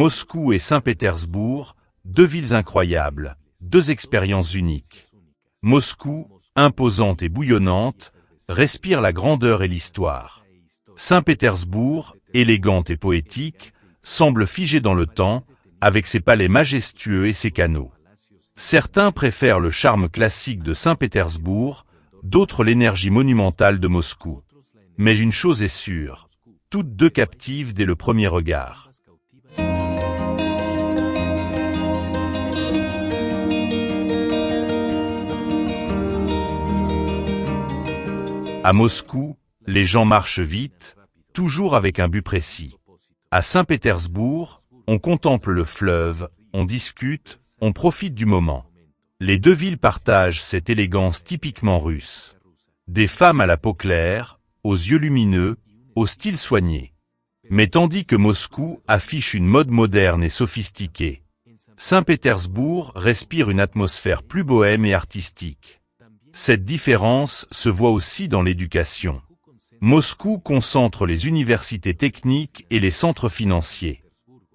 Moscou et Saint-Pétersbourg, deux villes incroyables, deux expériences uniques. Moscou, imposante et bouillonnante, respire la grandeur et l'histoire. Saint-Pétersbourg, élégante et poétique, semble figée dans le temps, avec ses palais majestueux et ses canaux. Certains préfèrent le charme classique de Saint-Pétersbourg, d'autres l'énergie monumentale de Moscou. Mais une chose est sûre, toutes deux captivent dès le premier regard. À Moscou, les gens marchent vite, toujours avec un but précis. À Saint-Pétersbourg, on contemple le fleuve, on discute, on profite du moment. Les deux villes partagent cette élégance typiquement russe. Des femmes à la peau claire, aux yeux lumineux, au style soigné. Mais tandis que Moscou affiche une mode moderne et sophistiquée, Saint-Pétersbourg respire une atmosphère plus bohème et artistique. Cette différence se voit aussi dans l'éducation. Moscou concentre les universités techniques et les centres financiers.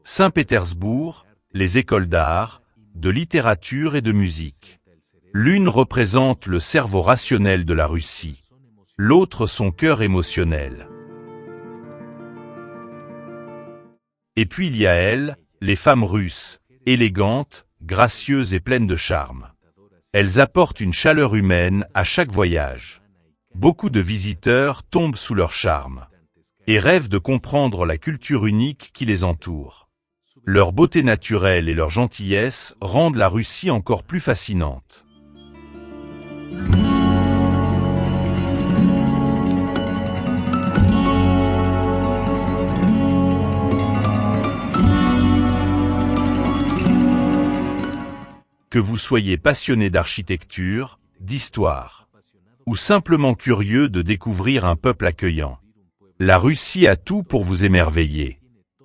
Saint-Pétersbourg, les écoles d'art, de littérature et de musique. L'une représente le cerveau rationnel de la Russie, l'autre son cœur émotionnel. Et puis il y a elles, les femmes russes, élégantes, gracieuses et pleines de charme. Elles apportent une chaleur humaine à chaque voyage. Beaucoup de visiteurs tombent sous leur charme et rêvent de comprendre la culture unique qui les entoure. Leur beauté naturelle et leur gentillesse rendent la Russie encore plus fascinante. Que vous soyez passionné d'architecture, d'histoire, ou simplement curieux de découvrir un peuple accueillant, la Russie a tout pour vous émerveiller.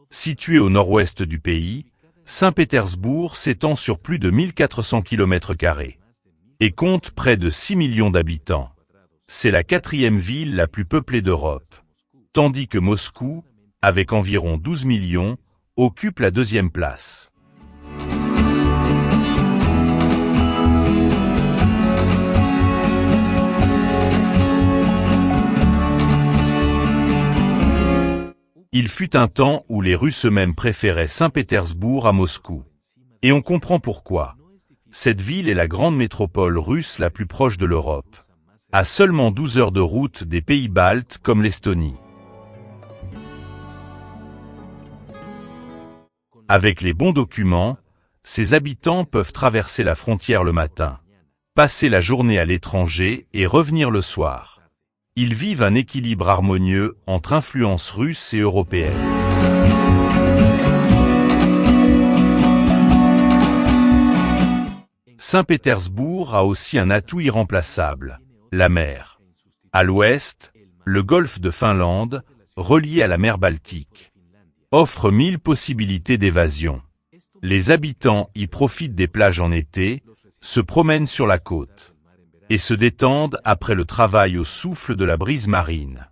Située au nord-ouest du pays, Saint-Pétersbourg s'étend sur plus de 1400 km² et compte près de 6 millions d'habitants. C'est la quatrième ville la plus peuplée d'Europe, tandis que Moscou, avec environ 12 millions, occupe la deuxième place. Il fut un temps où les Russes eux-mêmes préféraient Saint-Pétersbourg à Moscou. Et on comprend pourquoi. Cette ville est la grande métropole russe la plus proche de l'Europe, à seulement 12 heures de route des pays baltes comme l'Estonie. Avec les bons documents, ses habitants peuvent traverser la frontière le matin, passer la journée à l'étranger et revenir le soir. Ils vivent un équilibre harmonieux entre influences russes et européennes. Saint-Pétersbourg a aussi un atout irremplaçable, la mer. À l'ouest, le golfe de Finlande, relié à la mer Baltique, offre 1000 possibilités d'évasion. Les habitants y profitent des plages en été, se promènent sur la côte et se détendent après le travail au souffle de la brise marine.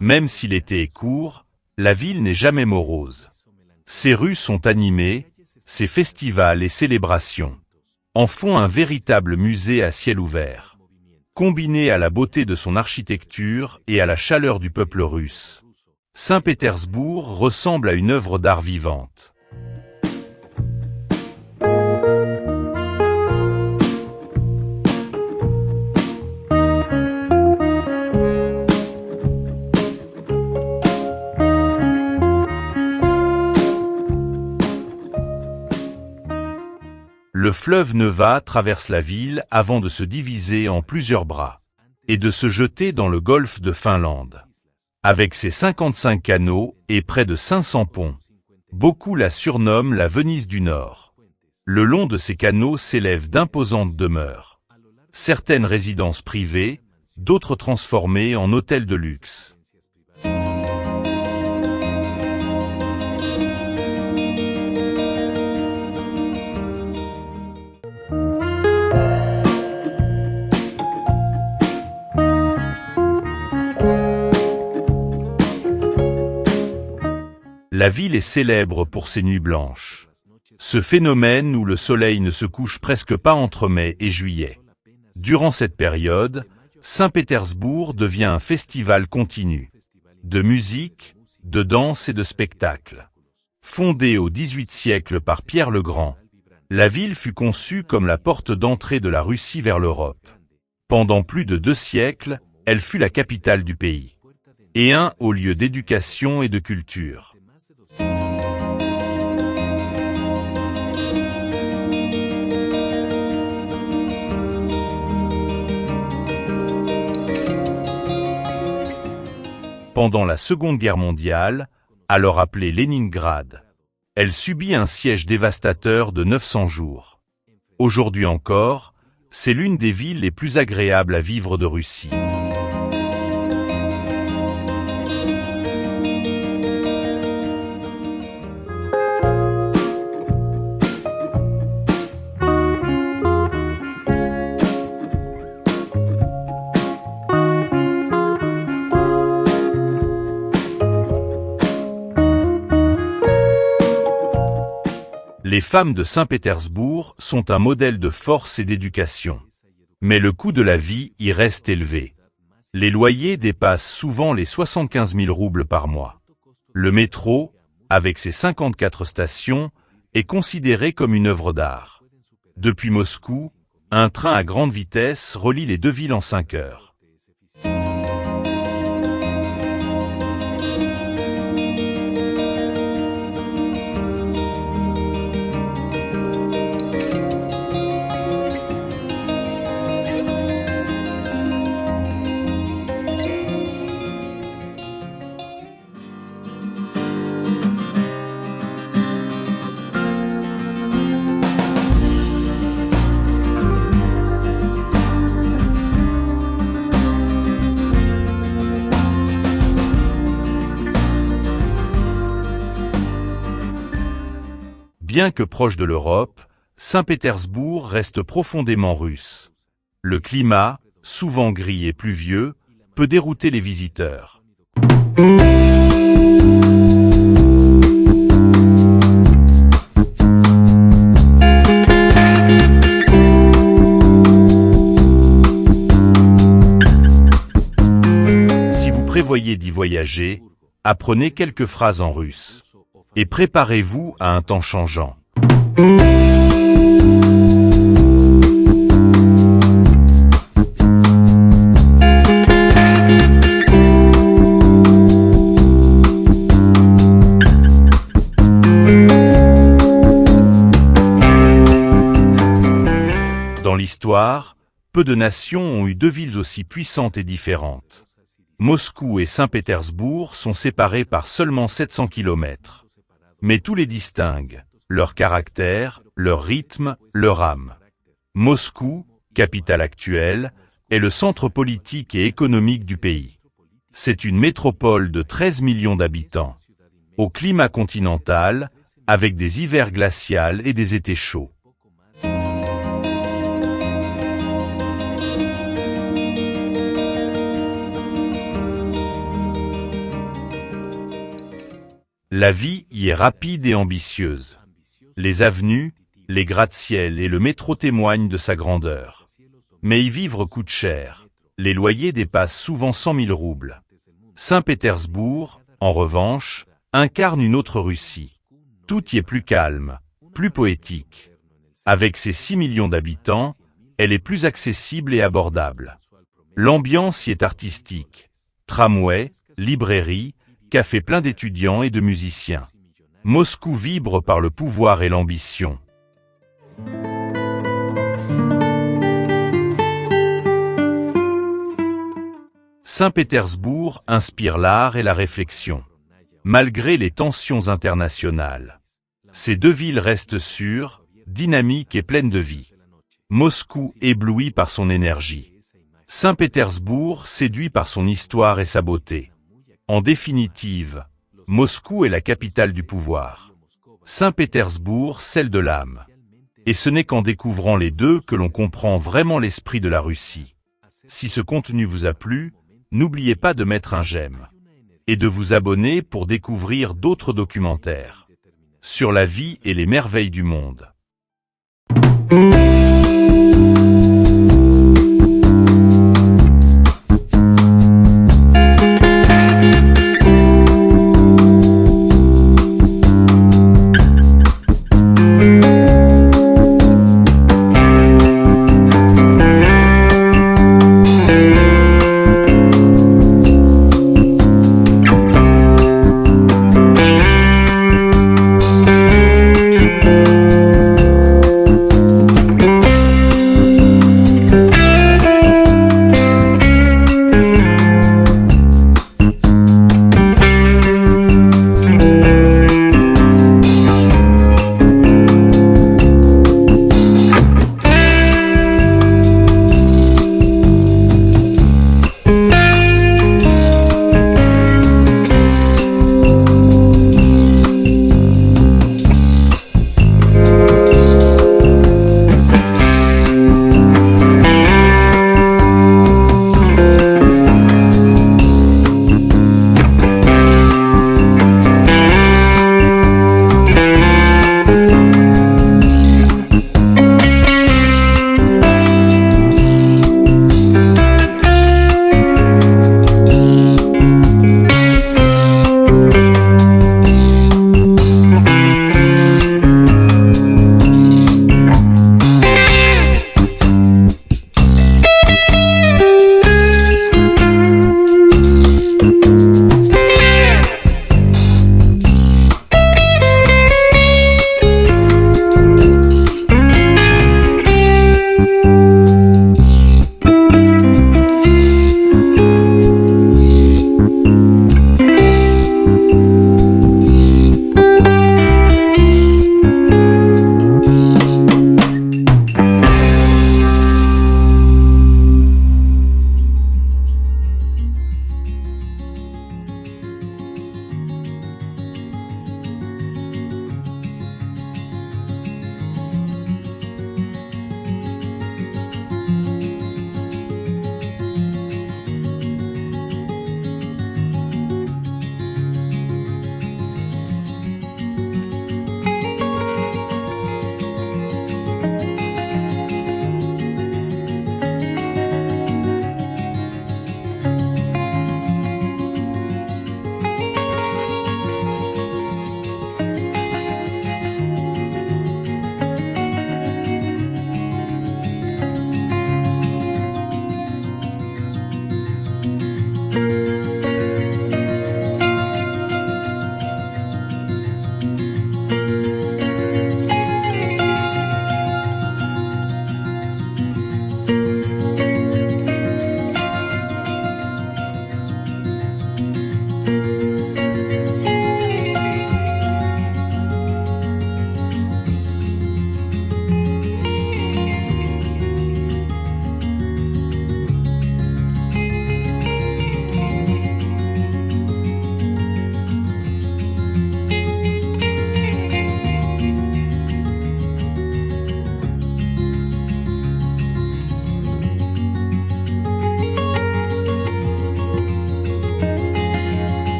Même si l'été est court, la ville n'est jamais morose. Ses rues sont animées, ses festivals et célébrations en font un véritable musée à ciel ouvert. Combiné à la beauté de son architecture et à la chaleur du peuple russe, Saint-Pétersbourg ressemble à une œuvre d'art vivante. Le fleuve Neva traverse la ville avant de se diviser en plusieurs bras et de se jeter dans le golfe de Finlande. Avec ses 55 canaux et près de 500 ponts, beaucoup la surnomment la Venise du Nord. Le long de ces canaux s'élèvent d'imposantes demeures, certaines résidences privées, d'autres transformées en hôtels de luxe. La ville est célèbre pour ses nuits blanches. Ce phénomène où le soleil ne se couche presque pas entre mai et juillet. Durant cette période, Saint-Pétersbourg devient un festival continu. De musique, de danse et de spectacles. Fondée au XVIIIe siècle par Pierre le Grand, la ville fut conçue comme la porte d'entrée de la Russie vers l'Europe. Pendant plus de 2 siècles, elle fut la capitale du pays. Et un haut lieu d'éducation et de culture. Pendant la Seconde Guerre mondiale, alors appelée Léningrad, elle subit un siège dévastateur de 900 jours. Aujourd'hui encore, c'est l'une des villes les plus agréables à vivre de Russie. Les femmes de Saint-Pétersbourg sont un modèle de force et d'éducation. Mais le coût de la vie y reste élevé. Les loyers dépassent souvent les 75 000 roubles par mois. Le métro, avec ses 54 stations, est considéré comme une œuvre d'art. Depuis Moscou, un train à grande vitesse relie les 2 villes en 5 heures. Bien que proche de l'Europe, Saint-Pétersbourg reste profondément russe. Le climat, souvent gris et pluvieux, peut dérouter les visiteurs. Si vous prévoyez d'y voyager, apprenez quelques phrases en russe. Et préparez-vous à un temps changeant. Dans l'histoire, peu de nations ont eu 2 villes aussi puissantes et différentes. Moscou et Saint-Pétersbourg sont séparés par seulement 700 km. Mais tout les distingue, leur caractère, leur rythme, leur âme. Moscou, capitale actuelle, est le centre politique et économique du pays. C'est une métropole de 13 millions d'habitants, au climat continental, avec des hivers glacials et des étés chauds. La vie y est rapide et ambitieuse. Les avenues, les gratte-ciel et le métro témoignent de sa grandeur. Mais y vivre coûte cher. Les loyers dépassent souvent 100 000 roubles. Saint-Pétersbourg, en revanche, incarne une autre Russie. Tout y est plus calme, plus poétique. Avec ses 6 millions d'habitants, elle est plus accessible et abordable. L'ambiance y est artistique. Tramway, librairie, café plein d'étudiants et de musiciens. Moscou vibre par le pouvoir et l'ambition. Saint-Pétersbourg inspire l'art et la réflexion. Malgré les tensions internationales, ces 2 villes restent sûres, dynamiques et pleines de vie. Moscou ébloui par son énergie. Saint-Pétersbourg séduit par son histoire et sa beauté. En définitive, Moscou est la capitale du pouvoir. Saint-Pétersbourg, celle de l'âme. Et ce n'est qu'en découvrant les 2 que l'on comprend vraiment l'esprit de la Russie. Si ce contenu vous a plu, n'oubliez pas de mettre un j'aime. et de vous abonner pour découvrir d'autres documentaires sur la vie et les merveilles du monde.